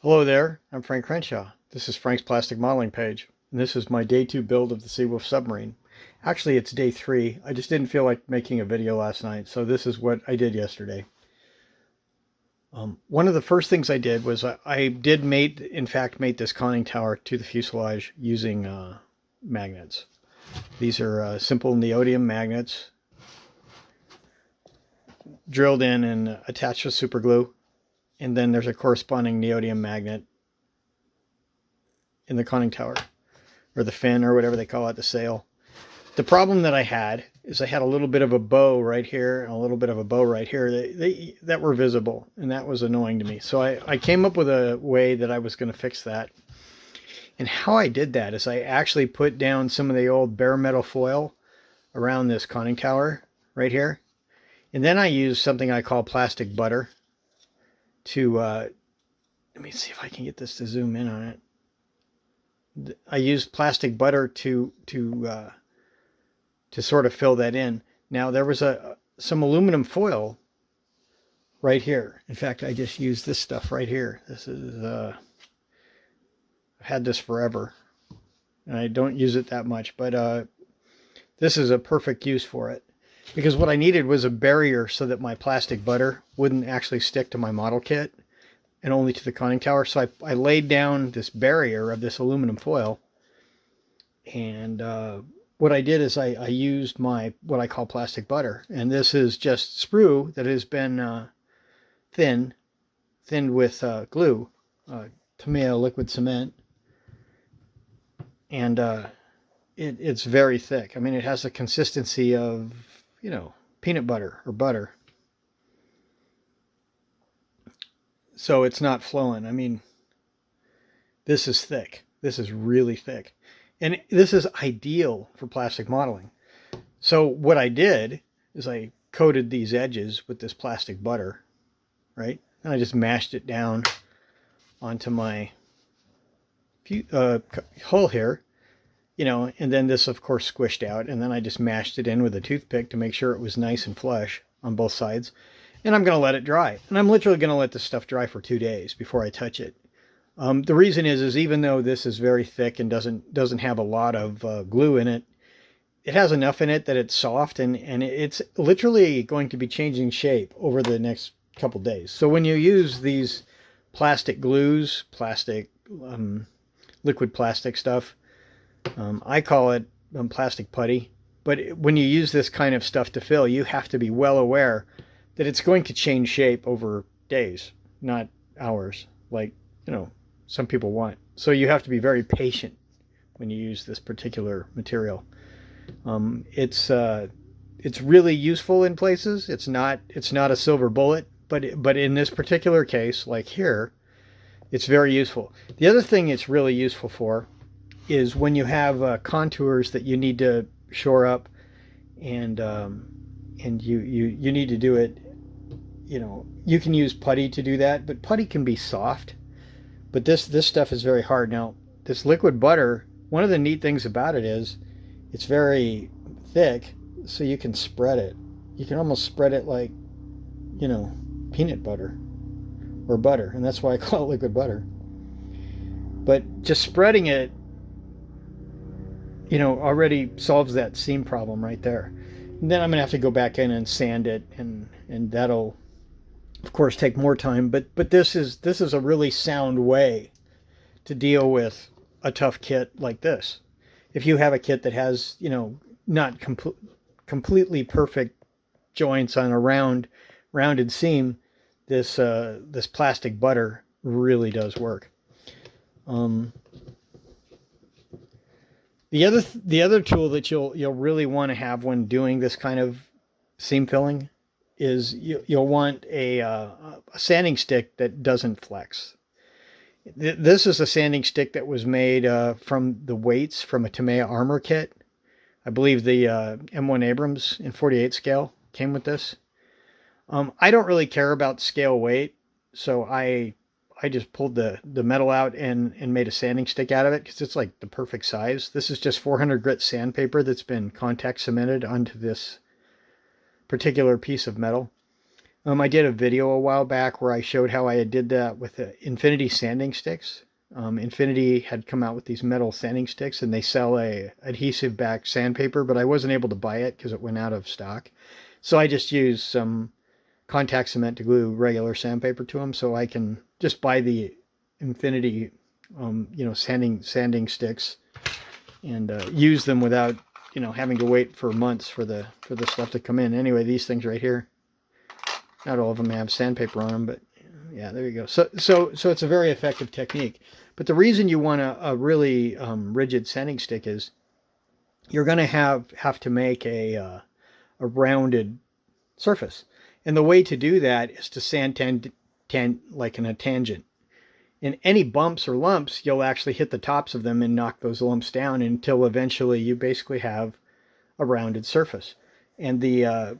Hello there, I'm Frank Crenshaw. This is Frank's Plastic Modeling page, and this is my day 2 build of the Seawolf submarine. Actually, it's day 3. I just didn't feel like making a video last night, so this is what I did yesterday. One of the first things I did was I did in fact, mate this conning tower to the fuselage using magnets. These are simple neodymium magnets drilled in and attached with super glue. And then there's a corresponding neodymium magnet in the conning tower, or the fin, or whatever they call it, the sail. The problem that I had is I had a little bit of a bow right here and a little bit of a bow right here that were visible, and that was annoying to me. So I came up with a way that I was going to fix that. And how I did that is I actually put down some of the old bare metal foil around this conning tower right here. And then I used something I call plastic butter to, let me see if I can get this to zoom in on it. I used plastic butter to sort of fill that in. Now there was some aluminum foil right here. In fact, I just used this stuff right here. This is, I've had this forever, and I don't use it that much, but this is a perfect use for it. Because what I needed was a barrier so that my plastic butter wouldn't actually stick to my model kit and only to the conning tower. So I laid down this barrier of this aluminum foil. And what I did is I used what I call plastic butter. And this is just sprue that has been thinned with glue, Tamiya liquid cement. And it's very thick. I mean, it has the consistency of, peanut butter or butter. So it's not flowing. I mean, this is thick. This is really thick. And this is ideal for plastic modeling. So what I did is I coated these edges with this plastic butter, right? And I just mashed it down onto my hull here. And then this, of course, squished out. And then I just mashed it in with a toothpick to make sure it was nice and flush on both sides. And I'm going to let it dry. And I'm literally going to let this stuff dry for 2 days before I touch it. The reason is even though this is very thick and doesn't have a lot of glue in it, it has enough in it that it's soft. And it's literally going to be changing shape over the next couple days. So when you use these plastic glues, liquid plastic stuff, I call it plastic putty, but when you use this kind of stuff to fill, you have to be well aware that it's going to change shape over days, not hours, like, some people want. So you have to be very patient when you use this particular material. It's really useful in places. It's not a silver bullet, but in this particular case, like here, it's very useful. The other thing it's really useful for is when you have contours that you need to shore up, and you need to do it. You can use putty to do that, but putty can be soft. But this stuff is very hard. Now, this liquid butter, one of the neat things about it is it's very thick, so you can spread it. You can almost spread it like, peanut butter or butter, and that's why I call it liquid butter. But just spreading it, already solves that seam problem right there. And then I'm going to have to go back in and sand it, and that'll, of course, take more time. But this is a really sound way to deal with a tough kit like this. If you have a kit that has, not completely perfect joints on a rounded seam, this plastic butter really does work. The other tool that you'll really want to have when doing this kind of seam filling is you'll want a sanding stick that doesn't flex. This is a sanding stick that was made from the weights from a Tamiya armor kit. I believe the M1 Abrams in 48 scale came with this. I don't really care about scale weight, so I just pulled the metal out and made a sanding stick out of it because it's like the perfect size. This is just 400 grit sandpaper that's been contact cemented onto this particular piece of metal. I did a video a while back where I showed how I did that with the Infinity sanding sticks. Infinity had come out with these metal sanding sticks, and they sell a adhesive back sandpaper, but I wasn't able to buy it because it went out of stock. So I just used some contact cement to glue regular sandpaper to them, so I can just buy the Infinity, sanding sticks and use them without having to wait for months for the stuff to come in. Anyway, these things right here, not all of them have sandpaper on them, but yeah, there you go. So it's a very effective technique. But the reason you want a really rigid sanding stick is you're going to have to make a rounded surface, and the way to do that is to sand like in a tangent. And any bumps or lumps, you'll actually hit the tops of them and knock those lumps down until eventually you basically have a rounded surface. And the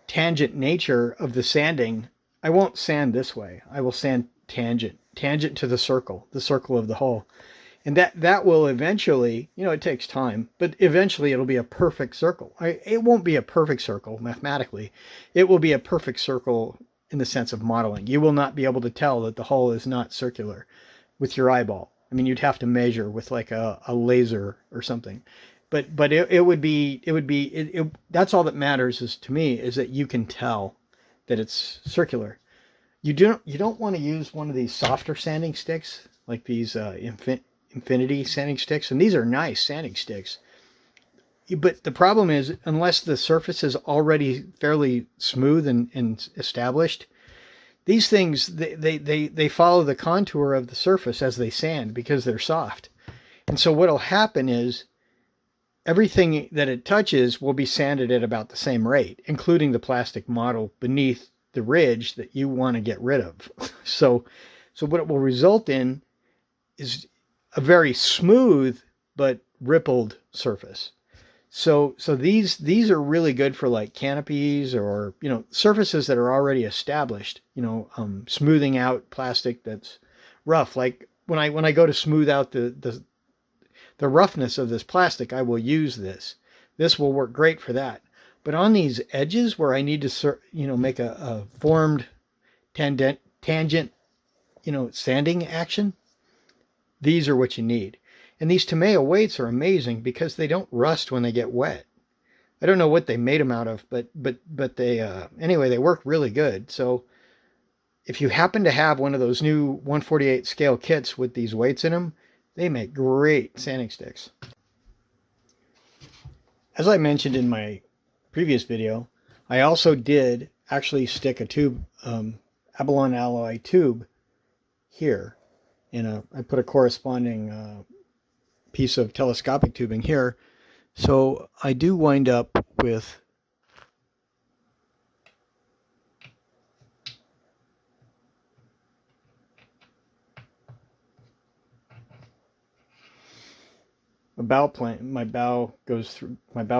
tangent nature of the sanding, I won't sand this way. I will sand tangent to the circle of the hole. And that will eventually, it takes time, but eventually it'll be a perfect circle. It won't be a perfect circle mathematically. It will be a perfect circle in the sense of modeling. You will not be able to tell that the hole is not circular with your eyeball. I mean, you'd have to measure with like a laser or something. But it would be that's all that matters is to me is that you can tell that it's circular. You don't want to use one of these softer sanding sticks like these Infinity sanding sticks, and these are nice sanding sticks. But the problem is, unless the surface is already fairly smooth and established, these things, they follow the contour of the surface as they sand because they're soft. And so what'll happen is everything that it touches will be sanded at about the same rate, including the plastic model beneath the ridge that you want to get rid of. So what it will result in is a very smooth but rippled surface. So these are really good for like canopies or surfaces that are already established. Smoothing out plastic that's rough. Like when I go to smooth out the roughness of this plastic, I will use this. This will work great for that. But on these edges where I need to make a formed tangent sanding action, these are what you need. And these Tamiya weights are amazing because they don't rust when they get wet. I don't know what they made them out of, but they anyway, they work really good. So if you happen to have one of those new 1/48 scale kits with these weights in them, they make great sanding sticks. As I mentioned in my previous video, I also did actually stick a tube, Abalone alloy tube here. And I put a corresponding piece of telescopic tubing here. So I do wind up with a bow plane. My bow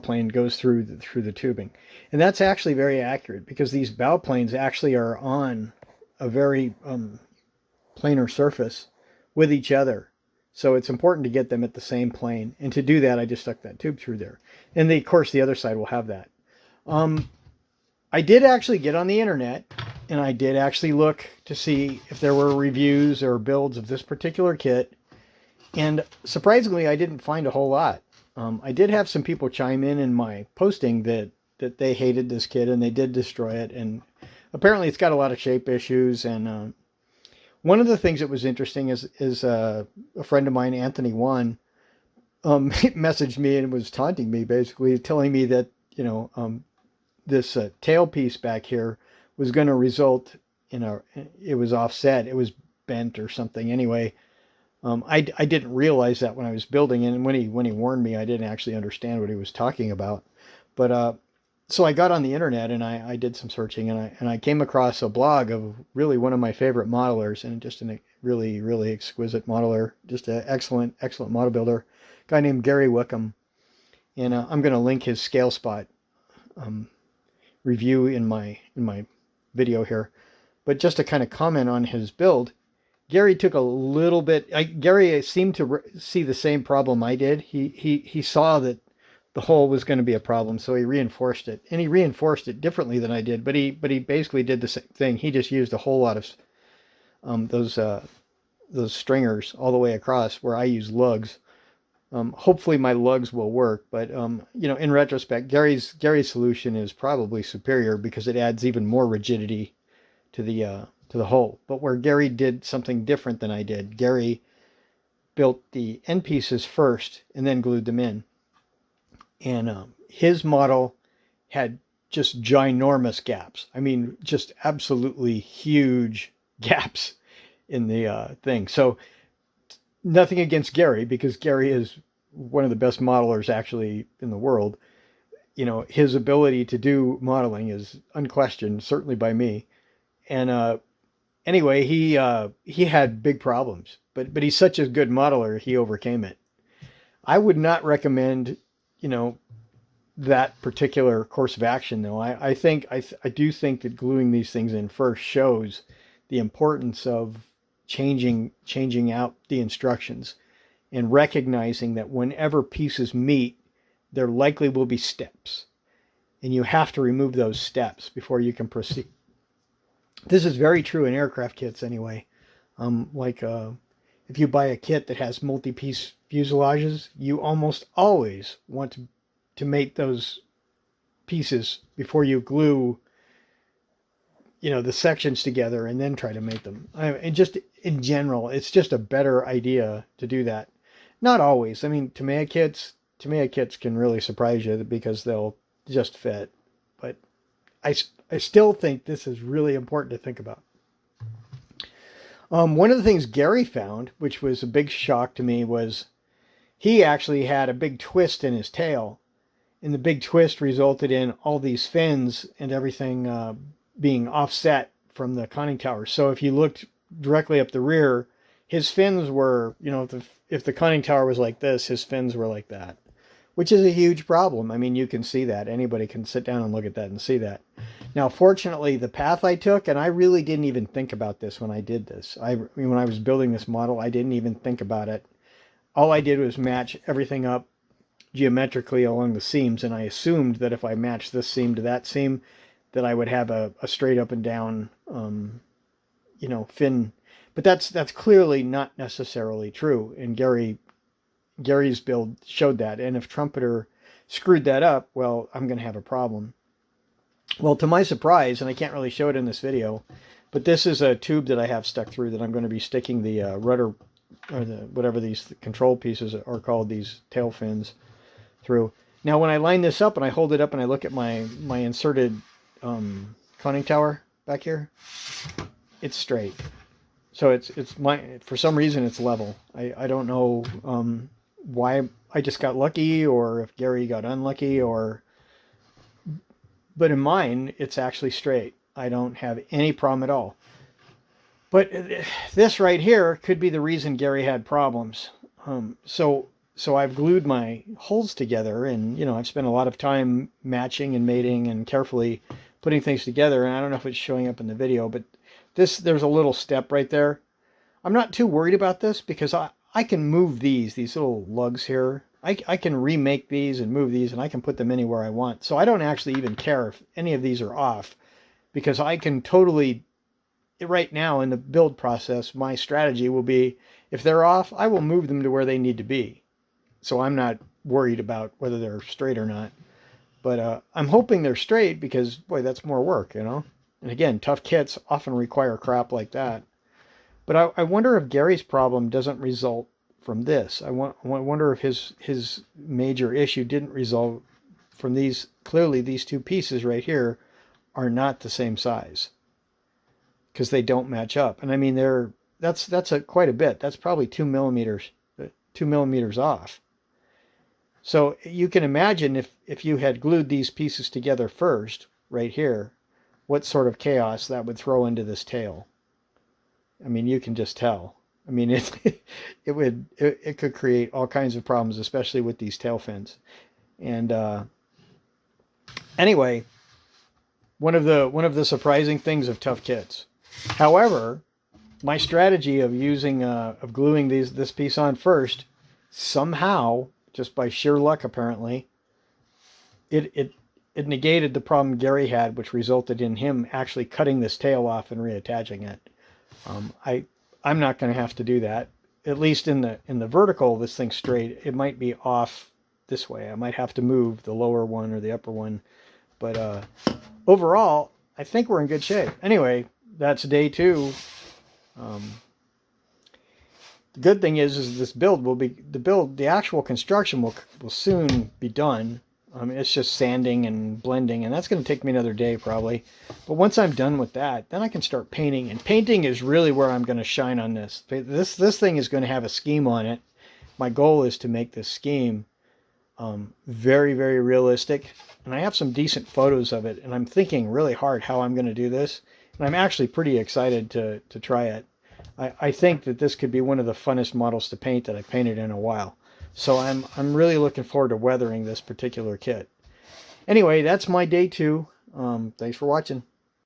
plane goes through the tubing, and that's actually very accurate because these bow planes actually are on a very planar surface with each other. So it's important to get them at the same plane. And to do that, I just stuck that tube through there. And of course, the other side will have that. I did actually get on the internet, and I did actually look to see if there were reviews or builds of this particular kit. And surprisingly, I didn't find a whole lot. I did have some people chime in my posting that they hated this kit and they did destroy it. And apparently it's got a lot of shape issues. And one of the things that was interesting is a friend of mine, Anthony Wan, messaged me and was taunting me, basically telling me that this tailpiece back here was going to result in it was offset, it was bent or something. Anyway, I didn't realize that when I was building it, and when he warned me, I didn't actually understand what he was talking about. But so I got on the internet and I did some searching, and I came across a blog of really one of my favorite modelers, and just a really, really exquisite modeler, just an excellent model builder, a guy named Gary Wickham. And I'm going to link his scale spot review in my video here. But just to kind of comment on his build, Gary took a little bit. Gary seemed to see the same problem I did. He saw that the hole was going to be a problem, so he reinforced it, and he reinforced it differently than I did. But he basically did the same thing. He just used a whole lot of those stringers all the way across, where I use lugs. Hopefully my lugs will work, but in retrospect, Gary's solution is probably superior because it adds even more rigidity to the hole. But where Gary did something different than I did, Gary built the end pieces first and then glued them in. And his model had just ginormous gaps. I mean, just absolutely huge gaps in the thing. So nothing against Gary, because Gary is one of the best modelers actually in the world. His ability to do modeling is unquestioned, certainly by me. And anyway, he had big problems, but he's such a good modeler, he overcame it. I would not recommend, that particular course of action, though. I do think that gluing these things in first shows the importance of changing out the instructions and recognizing that whenever pieces meet, there likely will be steps, and you have to remove those steps before you can proceed. This is very true in aircraft kits anyway. If you buy a kit that has multi-piece fuselages, you almost always want to mate those pieces before you glue the sections together and then try to mate them. And just in general, it's just a better idea to do that. Not always. I mean, Tamiya kits can really surprise you because they'll just fit. But I still think this is really important to think about. One of the things Gary found, which was a big shock to me, was he actually had a big twist in his tail. And the big twist resulted in all these fins and everything being offset from the conning tower. So if you looked directly up the rear, his fins were, if the conning tower was like this, his fins were like that, which is a huge problem. I mean, you can see that. Anybody can sit down and look at that and see that. Now, fortunately, the path I took, and I really didn't even think about this when I did this. When I was building this model, I didn't even think about it. All I did was match everything up geometrically along the seams, and I assumed that if I matched this seam to that seam, that I would have a straight up and down, fin. But that's clearly not necessarily true. And Gary's build showed that. And if Trumpeter screwed that up, well, I'm going to have a problem. Well, to my surprise, and I can't really show it in this video, but this is a tube that I have stuck through that I'm going to be sticking the rudder, or whatever these control pieces are called, these tail fins, through. Now, when I line this up and I hold it up and I look at my inserted conning tower back here, it's straight. So for some reason it's level. I don't know why I just got lucky, or if Gary got unlucky, but in mine it's actually straight. I don't have any problem at all. But this right here could be the reason Gary had problems. So I've glued my holes together, and I've spent a lot of time matching and mating and carefully putting things together. And I don't know if it's showing up in the video, but there's a little step right there. I'm not too worried about this because I can move these little lugs here. I can remake these and move these, and I can put them anywhere I want. So I don't actually even care if any of these are off, because I can totally, right now in the build process, my strategy will be, if they're off, I will move them to where they need to be. So I'm not worried about whether they're straight or not. But I'm hoping they're straight, because, boy, that's more work, And again, tough kits often require crap like that. But I wonder if Gary's problem doesn't result from this. I wonder if his major issue didn't result from these. Clearly, these two pieces right here are not the same size, because they don't match up. And I mean, that's quite a bit. That's probably 2 millimeters off. So you can imagine if you had glued these pieces together first, right here, what sort of chaos that would throw into this tail. I mean, you can just tell. I mean, it could create all kinds of problems, especially with these tail fins. And anyway, one of the surprising things of tough kits. However, my strategy of gluing this piece on first, somehow, just by sheer luck apparently, it negated the problem Gary had, which resulted in him actually cutting this tail off and reattaching it. I'm not going to have to do that. At least in the vertical, this thing's straight. It might be off this way. I might have to move the lower one or the upper one. But overall, I think we're in good shape. Anyway, that's day 2. The good thing is this build will be the actual construction will soon be done. It's just sanding and blending, and that's going to take me another day probably. But once I'm done with that, then I can start painting. And painting is really where I'm going to shine on this. This thing is going to have a scheme on it. My goal is to make this scheme very, very realistic. And I have some decent photos of it, and I'm thinking really hard how I'm going to do this. And I'm actually pretty excited to try it. I think that this could be one of the funnest models to paint that I've painted in a while. So I'm really looking forward to weathering this particular kit. Anyway, that's my day 2. Thanks for watching.